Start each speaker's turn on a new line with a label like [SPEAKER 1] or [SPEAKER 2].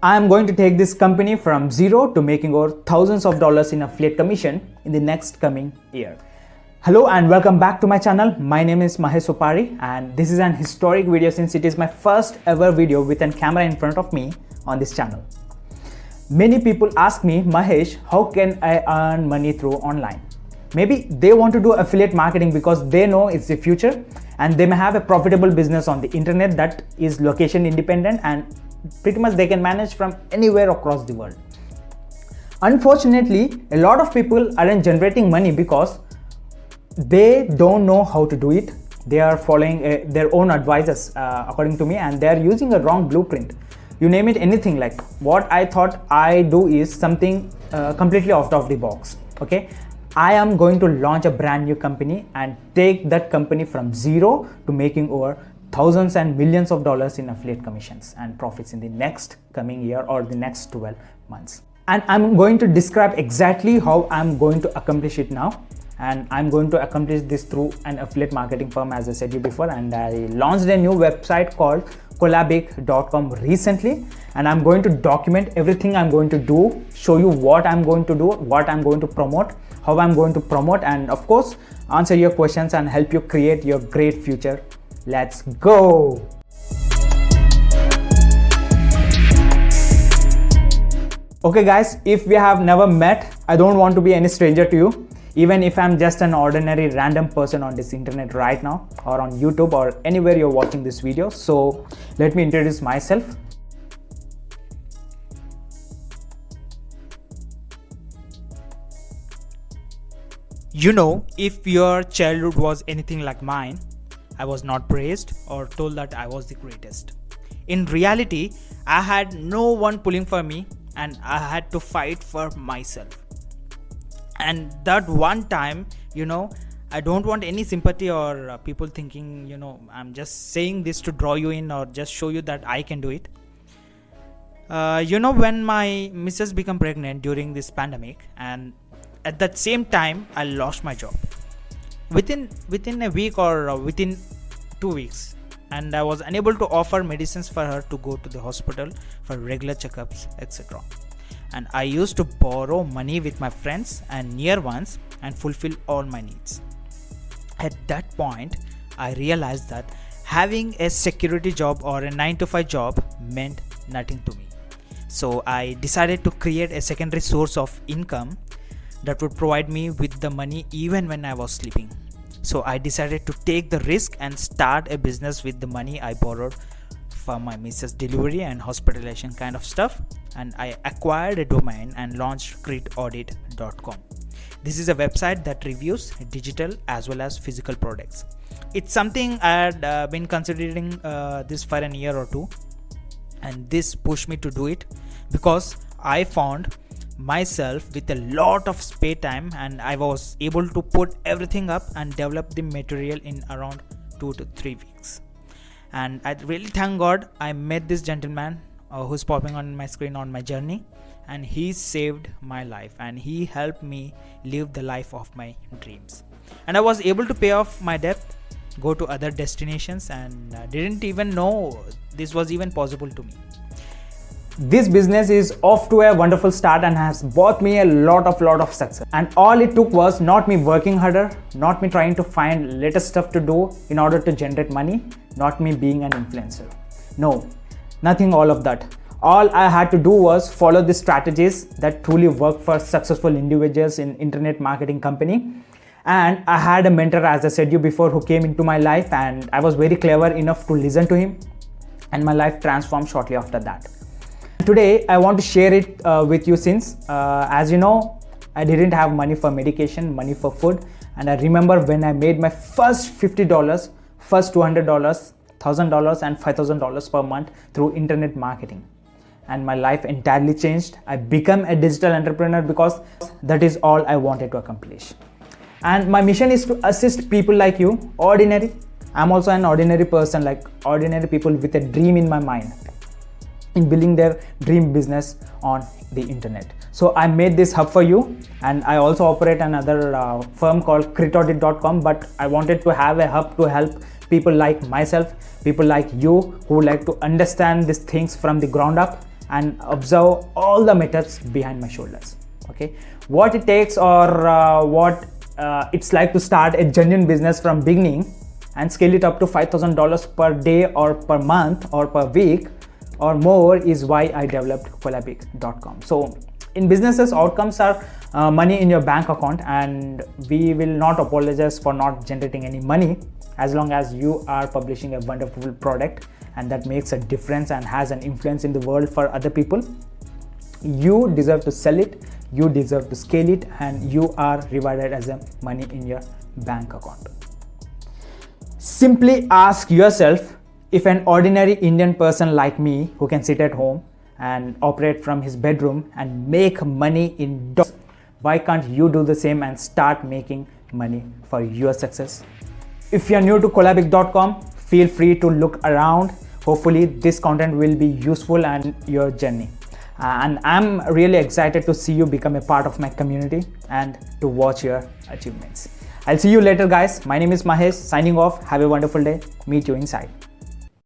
[SPEAKER 1] I am going to take this company from zero to making over thousands of dollars in affiliate commission in the next coming year. Hello and welcome back to my channel. My name is Mahesh and this is an historic video since it is my first ever video with a camera in front of me on this channel. Many people ask me, Mahesh, how can I earn money through online? Maybe they want to do affiliate marketing because they know it's the future and they may have a profitable business on the internet that is location independent and pretty much they can manage from anywhere across the world. Unfortunately, a lot of people aren't generating money because they don't know how to do it. They are following their own advices according to me, and they are using a wrong blueprint. You name it, anything. Like what I thought I do is something completely out of the box. Okay, I am going to launch a brand new company and take that company from zero to making over thousands and millions of dollars in affiliate commissions and profits in the next coming year or the next 12 months. And I'm going to describe exactly how I'm going to accomplish it now. And I'm going to accomplish this through an affiliate marketing firm, as I said you before. And I launched a new website called collabic.com recently. And I'm going to document everything I'm going to do, show you what I'm going to do, what I'm going to promote, how I'm going to promote, and of course, answer your questions and help you create your great future. Let's go. Okay guys, if we have never met, I don't want to be any stranger to you. Even if I'm just an ordinary random person on this internet right now, or on YouTube, or anywhere you're watching this video. So let me introduce myself. You know, if your childhood was anything like mine, I was not praised or told that I was the greatest. In reality, I had no one pulling for me and I had to fight for myself. And that one time, I don't want any sympathy or people thinking, I'm just saying this to draw you in or just show you that I can do it. When my missus became pregnant during this pandemic, and at that same time, I lost my job. Within a week or within 2 weeks, and I was unable to offer medicines for her to go to the hospital for regular checkups, etc. And I used to borrow money with my friends and near ones and fulfill all my needs. At that point, I realized that having a security job or a 9-to-5 job meant nothing to me. So I decided to create a secondary source of income that would provide me with the money even when I was sleeping. So I decided to take the risk and start a business with the money I borrowed for my missus delivery and hospitalization kind of stuff. And I acquired a domain and launched critaudit.com. This is a website that reviews digital as well as physical products. It's something I had been considering this for a year or two, and this pushed me to do it because I found myself with a lot of spare time and I was able to put everything up and develop the material in around 2 to 3 weeks. And I really thank God I met this gentleman who's popping on my screen on my journey, and he saved my life and he helped me live the life of my dreams. And I was able to pay off my debt, go to other destinations, and didn't even know this was even possible to me. This business is off to a wonderful start and has brought me a lot of success. And all it took was not me working harder, not me trying to find latest stuff to do in order to generate money, not me being an influencer. No, nothing all of that. All I had to do was follow the strategies that truly work for successful individuals in internet marketing company. And I had a mentor, as I said you before, who came into my life, and I was very clever enough to listen to him, and my life transformed shortly after that. Today, I want to share it with you since, as you know, I didn't have money for medication, money for food. And I remember when I made my first $50, first $200, $1,000 and $5,000 per month through internet marketing. And my life entirely changed. I became a digital entrepreneur because that is all I wanted to accomplish. And my mission is to assist people like you, ordinary. I'm also an ordinary person, like ordinary people with a dream in my mind, in building their dream business on the internet. So I made this hub for you, and I also operate another firm called counsellor.com, but I wanted to have a hub to help people like myself, people like you who like to understand these things from the ground up
[SPEAKER 2] and observe all the methods behind my shoulders. Okay, what it takes, or what it's like to start a genuine business from beginning and scale it up to $5,000 per day or per month or per week or more is why I developed Collabic.com. So in businesses, outcomes are money in your bank account, and we will not apologize for not generating any money as long as you are publishing a wonderful product and that makes a difference and has an influence in the world for other people. You deserve to sell it, you deserve to scale it, and you are rewarded as a money in your bank account. Simply ask yourself, if an ordinary Indian person like me who can sit at home and operate from his bedroom and make money in dollars, why can't you do the same and start making money for your success? If you're new to Collabic.com, feel free to look around. Hopefully this content will be useful and your journey. And I'm really excited to see you become a part of my community and to watch your achievements. I'll see you later, guys. My name is Mahesh, signing off. Have a wonderful day. Meet you inside.